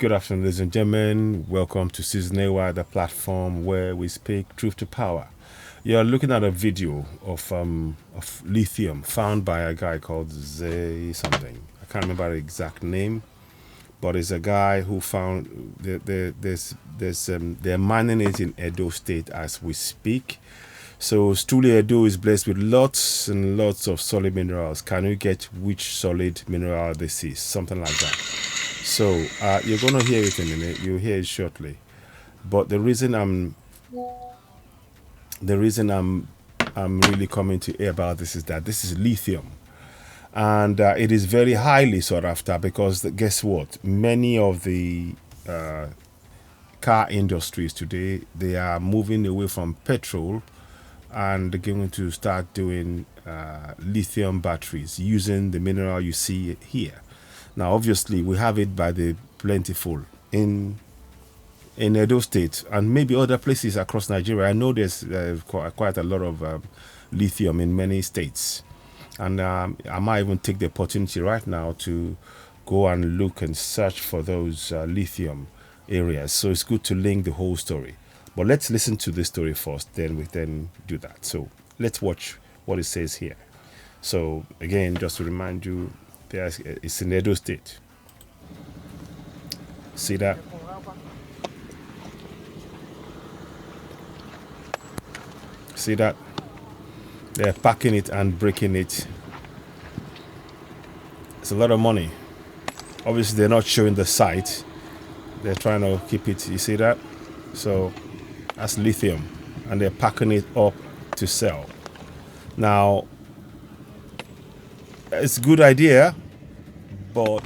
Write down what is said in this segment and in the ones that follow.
Good afternoon, ladies and gentlemen. Welcome to Season A, the platform where we speak truth to power. You're looking at a video of lithium found by a guy called Zay something. I can't remember the exact name, but it's a guy who found they're mining it in Edo State as we speak. So Stule Edo is blessed with lots and lots of solid minerals. Can you get which solid mineral this is? Something like that. So you're gonna hear it in a minute. You'll hear it shortly. But the reason I'm really coming to hear about this is that this is lithium, and it is very highly sought after because guess what? Many of the car industries today, they are moving away from petrol and they're going to start doing lithium batteries using the mineral you see here. Now, obviously, we have it by the plentiful in Edo State and maybe other places across Nigeria. I know there's quite a lot of lithium in many states, and I might even take the opportunity right now to go and look and search for those lithium areas. So it's good to link the whole story. But let's listen to the story first, then we then do that. So let's watch what it says here. So again, just to remind you, it's in Edo State. See that? See that? They're packing it and breaking it. It's a lot of money. Obviously, they're not showing the site. They're trying to keep it. You see that? So that's lithium, and they're packing it up to sell. Now, it's a good idea, but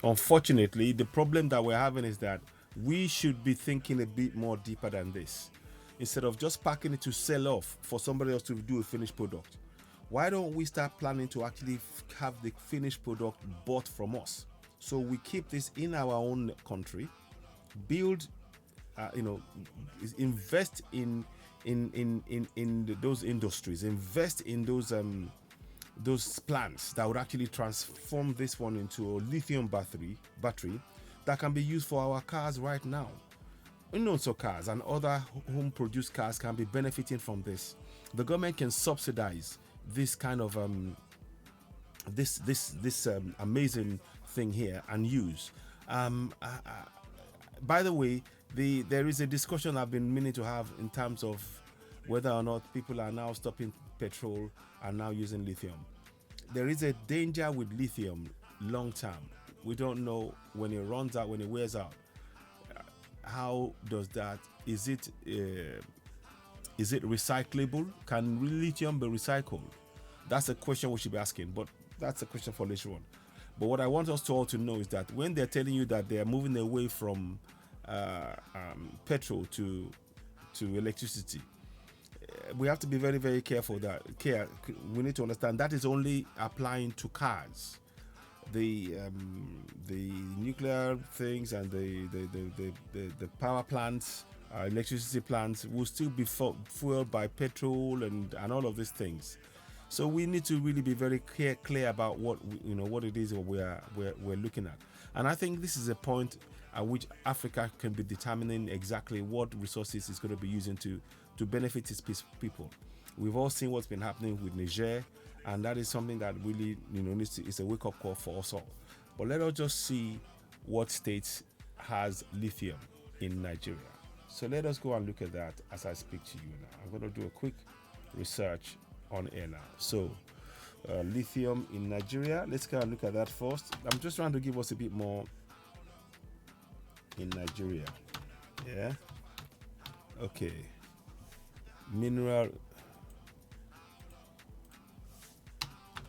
unfortunately, the problem that we're having is that we should be thinking a bit more deeper than this. Instead of just packing it to sell off for somebody else to do a finished product, why don't we start planning to actually have the finished product bought from us? So we keep this in our own country, build, invest in those industries, invest in those plants that would actually transform this one into a lithium battery that can be used for our cars right now. So cars and other home-produced cars can be benefiting from this. The government can subsidize this kind of this amazing thing here and use. By the way, there is a discussion I've been meaning to have in terms of whether or not people are now stopping petrol and now using lithium. There is a danger with lithium long term. We don't know when it runs out, when it wears out. How does that? Is it recyclable? Can lithium be recycled? That's a question we should be asking, but that's a question for later on. But what I want us to all to know is that when they're telling you that they're moving away from petrol to electricity, we have to be very, very careful. We need to understand that is only applying to cars. The nuclear things and the power plants, electricity plants will still be fueled by petrol and all of these things. So we need to really be very clear about what it is we're looking at. And I think this is a point at which Africa can be determining exactly what resources it's going to be using to benefit its people. We've all seen what's been happening with Niger, and that is something that really it's a wake-up call for us all. But let us just see what states has lithium in Nigeria. So let us go and look at that as I speak to you now. I'm going to do a quick research on air now. So lithium in Nigeria, let's go and look at that first. I'm just trying to give us a bit more in Nigeria. Yeah. Okay. Mineral.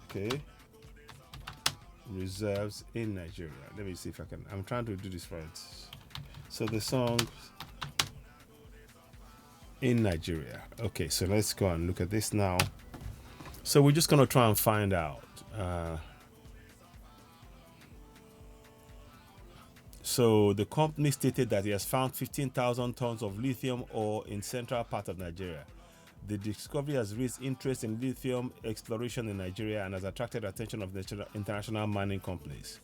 Okay. Reserves in Nigeria. Let me see if I can. I'm trying to do this right. So the song in Nigeria. Okay, so let's go and look at this now. So we're just gonna try and find out. So the company stated that it has found 15,000 tons of lithium ore in central part of Nigeria. The discovery has raised interest in lithium exploration in Nigeria and has attracted attention of the international mining companies.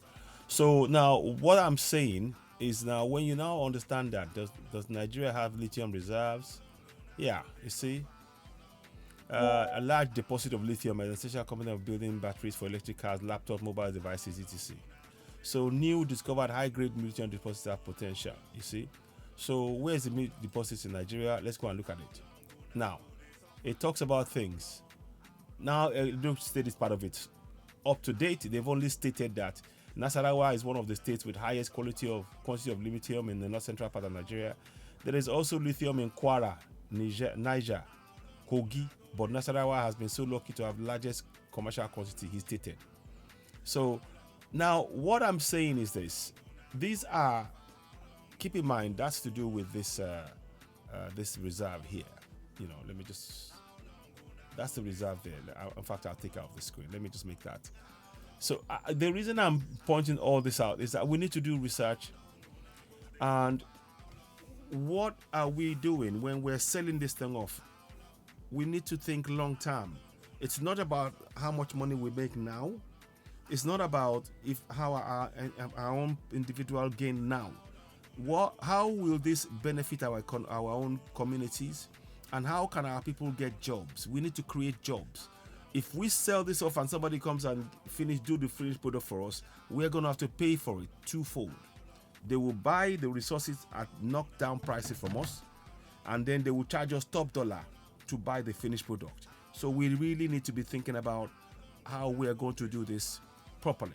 So now what I'm saying is now when you now understand that does Nigeria have lithium reserves? Yeah, you see, a large deposit of lithium as an essential component of building batteries for electric cars, laptops, mobile devices, etc. So new discovered high-grade lithium deposits have potential. You see, so where's the deposits in Nigeria? Let's go and look at it. Now, it talks about things. Now, don't state this part of it. Up to date, they've only stated that Nasarawa is one of the states with highest quantity of lithium in the north central part of Nigeria. There is also lithium in Kwara, Niger, Kogi, but Nasarawa has been so lucky to have largest commercial quantity, he stated. So now what I'm saying is this. These are, keep in mind, that's to do with this this reserve here. You know, let me just, that's the reserve there. In fact, I'll take it off the screen. Let me just make that. So the reason I'm pointing all this out is that we need to do research. And what are we doing when we're selling this thing off? We need to think long term. It's not about how much money we make now. It's not about how our own individual gain now. How will this benefit our own communities, and how can our people get jobs? We need to create jobs. If we sell this off and somebody comes and do the finished product for us, we're going to have to pay for it twofold. They will buy the resources at knockdown prices from us, and then they will charge us top dollar to buy the finished product. So we really need to be thinking about how we are going to do this properly.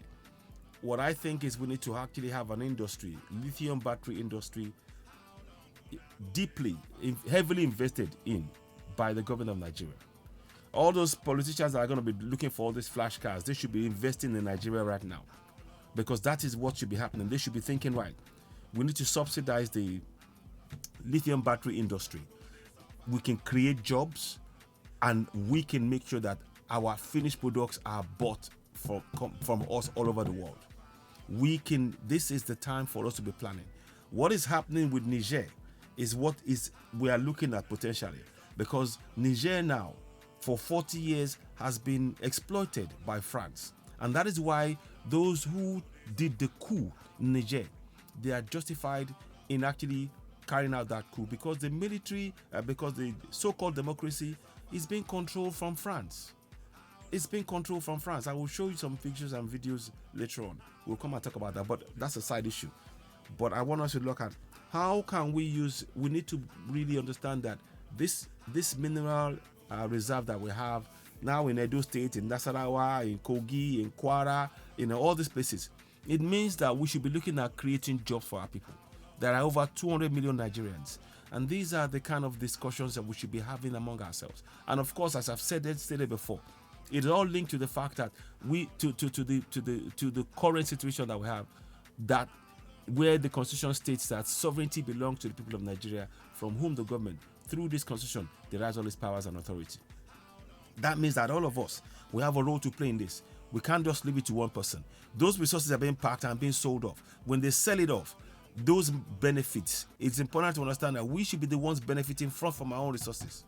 What I think is we need to actually have an industry, lithium battery industry, deeply, heavily invested in by the government of Nigeria. All those politicians that are going to be looking for all these flash cars, they should be investing in Nigeria right now, because that is what should be happening. They should be thinking, right, we need to subsidize the lithium battery industry. We can create jobs, and we can make sure that our finished products are bought from us all over the world. This is the time for us to be planning. What is happening with Niger is what we are looking at potentially, because Niger now for 40 years has been exploited by France. And that is why those who did the coup in Niger, they are justified in actually carrying out that coup, because the military, because the so-called democracy is being controlled from France. It's being controlled from France. I will show you some pictures and videos later on. We'll come and talk about that, but that's a side issue. But I want us to look at how can we need to really understand that this mineral reserve that we have now in Edo State, in Nasarawa, in Kogi, in Kwara, in all these places, it means that we should be looking at creating jobs for our people. There are over 200 million Nigerians, and these are the kind of discussions that we should be having among ourselves. And of course, as I've stated before, it's all linked to the fact that to the current situation that we have, that where the constitution states that sovereignty belongs to the people of Nigeria, from whom the government, through this constitution, derives all its powers and authority. That means that all of us, we have a role to play in this. We can't just leave it to one person. Those resources are being packed and being sold off. When they sell it off, those benefits, it's important to understand that we should be the ones benefiting from our own resources.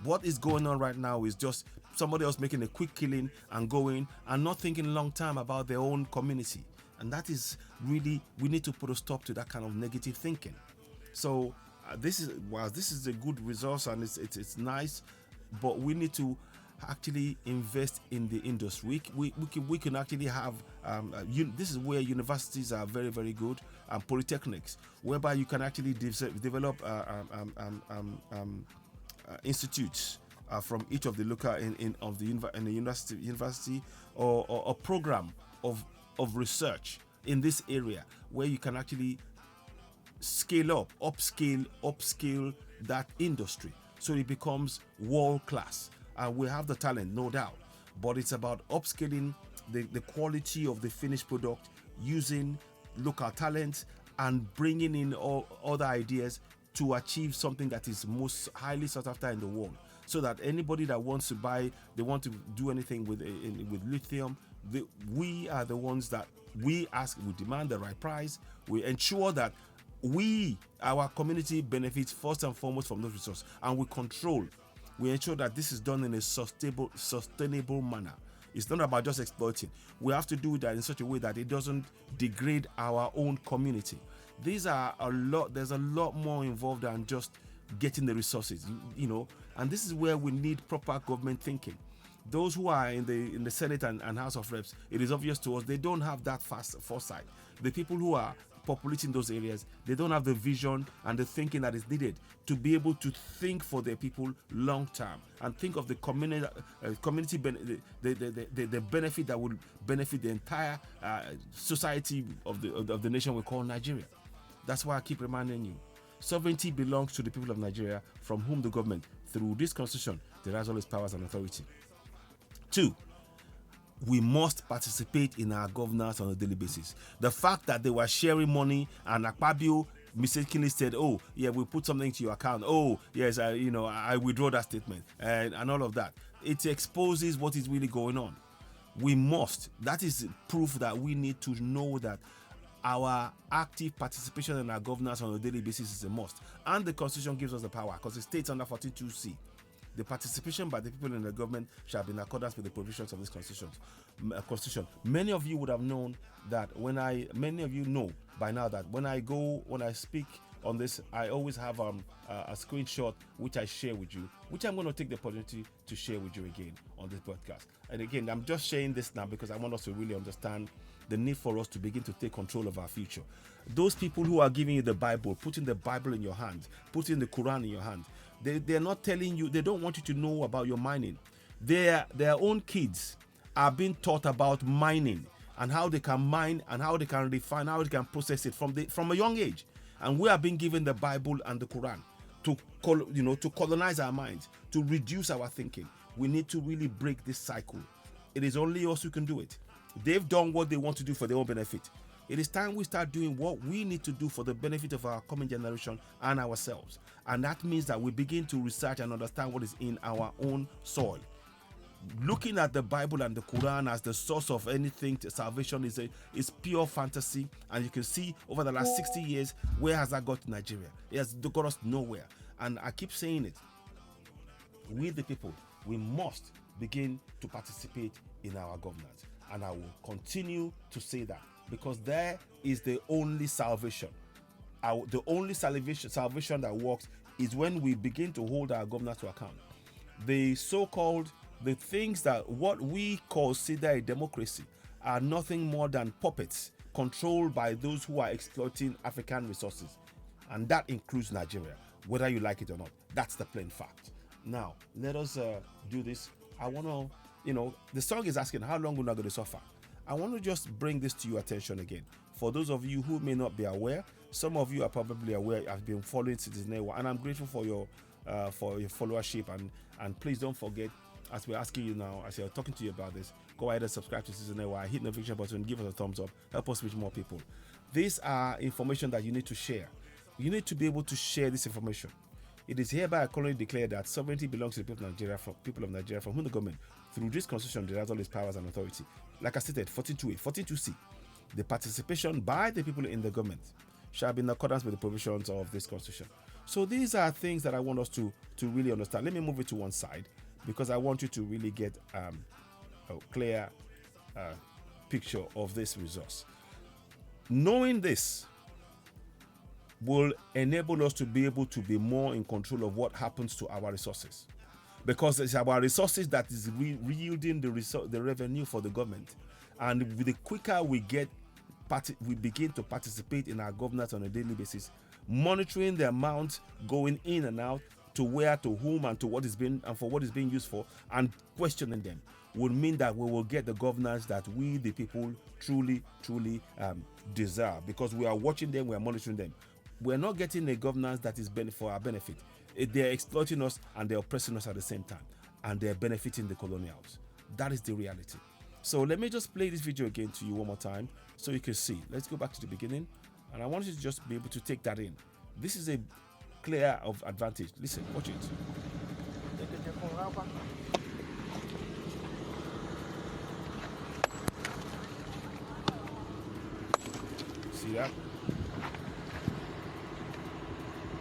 What is going on right now is just somebody else making a quick killing and going and not thinking long term about their own community. And that is really, we need to put a stop to that kind of negative thinking. So this is a good resource, and it's nice, but we need to actually invest in the industry. We can actually have this is where universities are very, very good, and polytechnics, whereby you can actually develop institutes from each of the local in the university or a program of research in this area, where you can actually upscale that industry so it becomes world class. And we have the talent, no doubt, but it's about upscaling the quality of the finished product, using local talent and bringing in all other ideas to achieve something that is most highly sought after in the world, so that anybody that wants to buy, they want to do anything with lithium, we are the ones that we demand the right price. We ensure that our community benefits first and foremost from those resources, and we ensure that this is done in a sustainable manner. It's not about just exploiting. We have to do that in such a way that it doesn't degrade our own community. These are a lot. There's a lot more involved than just getting the resources, you know. And this is where we need proper government thinking. Those who are in the Senate and House of Reps, it is obvious to us they don't have that fast foresight. The people who are populating those areas, they don't have the vision and the thinking that is needed to be able to think for their people long term and think of the community, the benefit that would benefit the entire society of the nation we call Nigeria. That's why I keep reminding you, sovereignty belongs to the people of Nigeria, from whom the government, through this constitution, derives all its powers and authority. 2, we must participate in our governance on a daily basis. The fact that they were sharing money and Akpabio mistakenly said, "Oh, yeah, we put something to your account. Oh, yes, I withdraw that statement," and all of that. It exposes what is really going on. We must. That is proof that we need to know that our active participation in our governance on a daily basis is a must. And the Constitution gives us the power, because it states under 14.2c, the participation by the people in the government shall be in accordance with the provisions of this constitution. Many of you would have known that many of you know by now that when I speak on this, I always have a screenshot which I share with you, which I'm going to take the opportunity to share with you again on this podcast. And again, I'm just sharing this now because I want us to really understand the need for us to begin to take control of our future. Those people who are giving you the Bible, putting the Bible in your hand, putting the Quran in your hand, they're not telling you, they don't want you to know about your mining. Their own kids are being taught about mining and how they can mine and how they can refine, how they can process it from a young age. And we are being given the Bible and the Quran to colonize our minds, to reduce our thinking. We need to really break this cycle. It is only us who can do it. They've done what they want to do for their own benefit. It is time we start doing what we need to do for the benefit of our coming generation and ourselves. And that means that we begin to research and understand what is in our own soil. Looking at the Bible and the Quran as the source of anything to salvation is pure fantasy. And you can see over the last 60 years, where has that got to Nigeria? It has got us nowhere. And I keep saying it. We the people, we must begin to participate in our governance. And I will continue to say that, because there is the only salvation. The only salvation that works is when we begin to hold our governance to account. The things that what we consider a democracy are nothing more than puppets controlled by those who are exploiting African resources. And that includes Nigeria, whether you like it or not. That's the plain fact. Now, let us do this. I want to, the song is asking, how long we're not going to suffer? I want to just bring this to your attention again. For those of you who may not be aware, some of you are probably aware. I've been following Citizen Network, and I'm grateful for your followership. And please don't forget, as we're asking you now, as we're talking to you about this, go ahead and subscribe to Citizen Network. Hit the notification button, give us a thumbs up, help us reach more people. These are information that you need to share. You need to be able to share this information. It is hereby accordingly declared that sovereignty belongs to the people of Nigeria, from whom the government, through this constitution, derives all its powers and authority. Like I stated, 14.2c, the participation by the people in the government shall be in accordance with the provisions of this constitution. So these are things that I want us to really understand. Let me move it to one side, because I want you to really get a clear picture of this resource. Knowing this will enable us to be able to be more in control of what happens to our resources, because it's our resources that is yielding the revenue for the government. And the quicker we begin to participate in our governance on a daily basis, monitoring the amount going in and out, to where, to whom, and to what is being, and for what is being used for, and questioning them, would mean that we will get the governance that we the people truly deserve, because we are watching them, we are monitoring them. We're not getting a governance that is for our benefit. They're exploiting us and they're oppressing us at the same time, and they're benefiting the colonials. That is the reality. So let me just play this video again to you one more time so you can see. Let's go back to the beginning, and I want you to just be able to take that in. This is a clear of advantage. Listen, watch it. See that?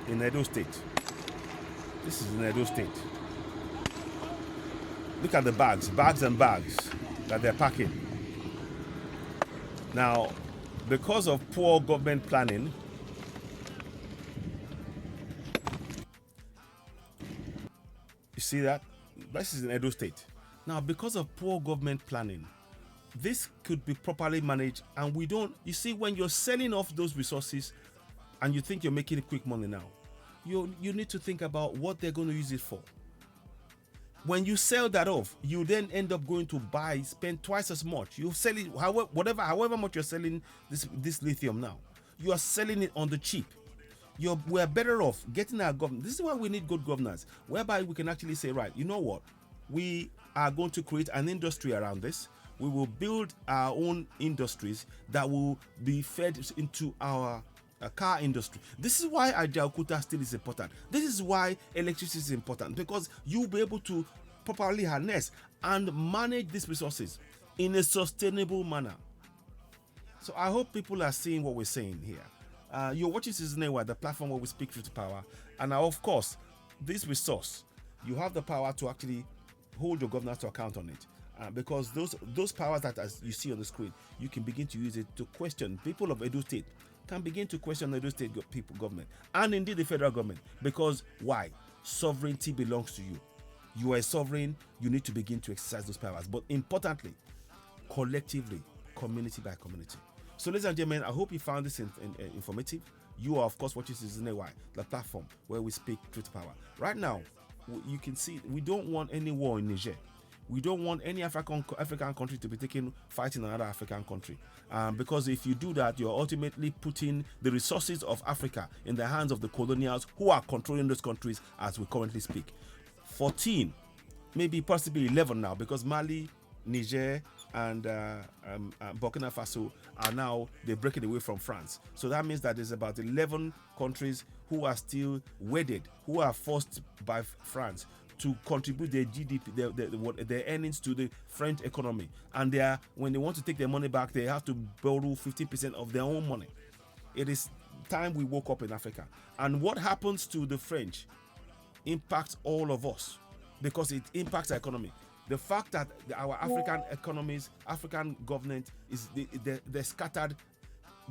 In Edo State. This is in Edo State. Look at the bags and bags that they're packing. Now, because of poor government planning, see that? This is in Edo State. Now, because of poor government planning, this could be properly managed, and we don't. You see, when you're selling off those resources and you think you're making quick money now, you need to think about what they're going to use it for. When you sell that off, you then end up going to spend twice as much. You sell it however much you're selling this lithium now. You are selling it on the cheap. We're better off getting our government. This is why we need good governance, whereby we can actually say, right, you know what, we are going to create an industry around this. We will build our own industries that will be fed into our car industry. This is why Ajaokuta still is important. This is why electricity is important, because you'll be able to properly harness and manage these resources in a sustainable manner. So I hope people are seeing what we're saying here. You're watching Citizen AY, the platform where we speak truth to power. And now, of course, this resource, you have the power to actually hold your governors to account on it. Because those powers that, as you see on the screen, you can begin to use it to question. People of Edo State can begin to question the Edo State government and indeed the federal government. Because why? Sovereignty belongs to you. You are a sovereign. You need to begin to exercise those powers. But importantly, collectively, community by community. So, ladies and gentlemen, I hope you found this informative. You are, of course, watching Citizen AY, the platform where we speak truth to power. Right now, you can see we don't want any war in Niger. We don't want any African country to be fighting another African country. Because if you do that, you're ultimately putting the resources of Africa in the hands of the colonials who are controlling those countries as we currently speak. 14, maybe possibly 11 now, because Mali, Niger, and Burkina Faso are now, they're breaking away from France. So that means that there's about 11 countries who are still wedded, who are forced by France to contribute their GDP, their earnings to the French economy. And when they want to take their money back, they have to borrow 50% of their own money. It is time we woke up in Africa. And what happens to the French impacts all of us, because it impacts our economy. The fact that our African economies, African government, they're scattered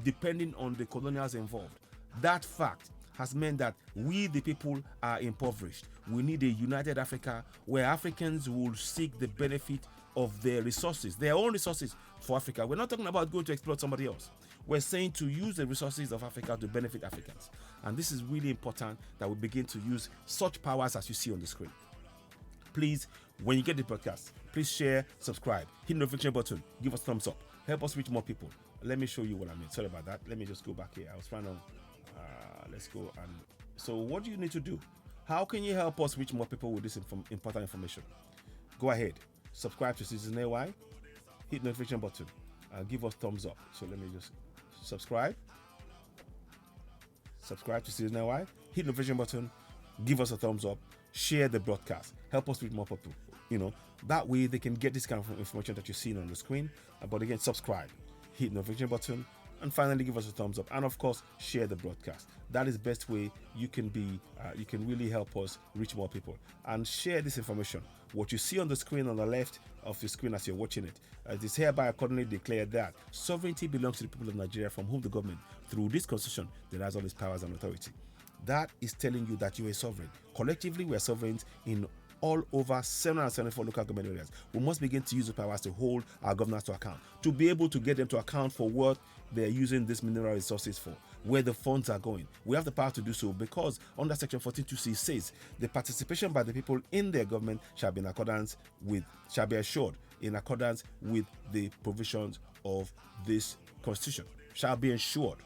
depending on the colonials involved. That fact has meant that we, the people, are impoverished. We need a united Africa where Africans will seek the benefit of their resources, their own resources for Africa. We're not talking about going to exploit somebody else. We're saying to use the resources of Africa to benefit Africans. And this is really important that we begin to use such powers as you see on the screen. Please, when you get the podcast, please share, subscribe, hit the notification button, give us a thumbs up, help us reach more people. Let me show you what I mean. Sorry about that. Let me just go back here. I was trying to, let's go. And so what do you need to do? How can you help us reach more people with this important information? Go ahead, subscribe to Citizen AY, hit the notification button, give us thumbs up. So let me just subscribe to Citizen AY, hit the notification button, give us a thumbs up, share the broadcast, help us reach more people. That way they can get this kind of information that you're seeing on the screen. But again, subscribe, hit the notification button, and finally give us a thumbs up, and of course share the broadcast. That is the best way you can really help us reach more people. And share this information. What you see on the screen on the left of the screen as you're watching it, it is hereby accordingly declared that sovereignty belongs to the people of Nigeria, from whom the government, through this constitution, derives all its powers and authority. That is telling you that you are a sovereign. Collectively, we are sovereigns in all over 774 local government areas. We must begin to use the powers to hold our governors to account, to be able to get them to account for what they're using these mineral resources for, where the funds are going. We have the power to do so because under Section 14(2)(c) says the participation by the people in their government shall be assured in accordance with the provisions of this constitution. Shall be ensured.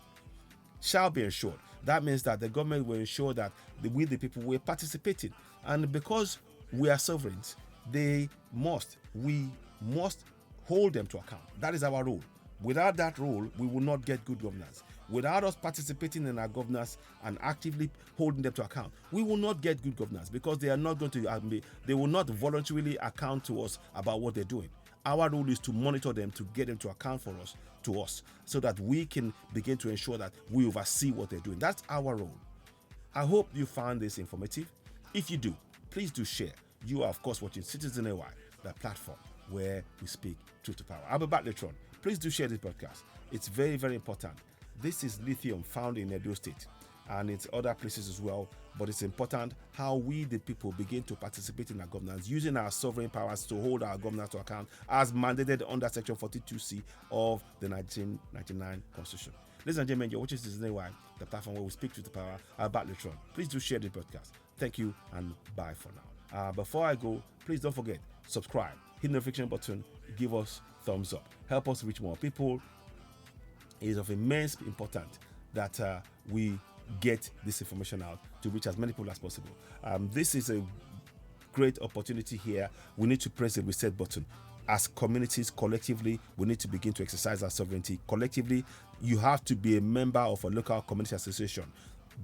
That means that the government will ensure that we, the people, will participating. And because we are sovereigns, we must hold them to account. That is our rule. Without that rule, we will not get good governance. Without us participating in our governance and actively holding them to account, we will not get good governance, because they are not going to, they will not voluntarily account to us about what they're doing. Our role is to monitor them, to get them to account for us, to us, so that we can begin to ensure that we oversee what they're doing. That's our role. I hope you found this informative. If you do, please do share. You are, of course, watching Citizen AY, the platform where we speak truth to power. I'll be back later on. Please do share this podcast. It's very, very important. This is lithium found in Edo State. and it's other places as well. But it's important how we, the people, begin to participate in our governance, using our sovereign powers to hold our governance to account as mandated under Section 42C of the 1999 Constitution. Ladies and gentlemen, you're watching Citizen AY, the platform where we speak to the power about Lithium. Please do share the podcast. Thank you and bye for now. Before I go, please don't forget, subscribe, hit the notification button, give us thumbs up. Help us reach more people. It is of immense importance that we get this information out to reach as many people as possible. This is a great opportunity here. We need to press the reset button. As communities, collectively, we need to begin to exercise our sovereignty. Collectively, you have to be a member of a local community association.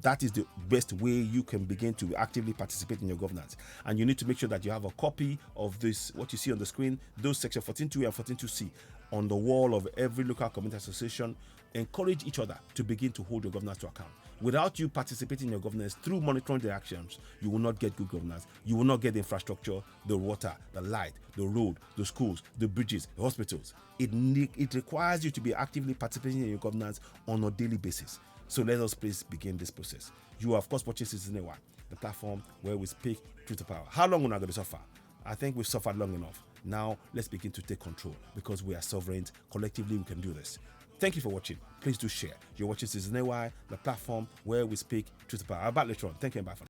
That is the best way you can begin to actively participate in your governance. And you need to make sure that you have a copy of this, what you see on the screen, those section 14.2 and 14.2C on the wall of every local community association. Encourage each other to begin to hold your governance to account. Without you participating in your governance through monitoring the actions, you will not get good governance. You will not get the infrastructure, the water, the light, the road, the schools, the bridges, the hospitals. It requires you to be actively participating in your governance on a daily basis. So let us please begin this process. You are, of course, watching Citizen AY, the platform where we speak truth to power. How long are we going to suffer? I think we've suffered long enough. Now let's begin to take control, because we are sovereign. Collectively, we can do this. Thank you for watching. Please do share. You're watching Citizen AY, the platform where we speak truth to power. About later on. Thank you and bye for now.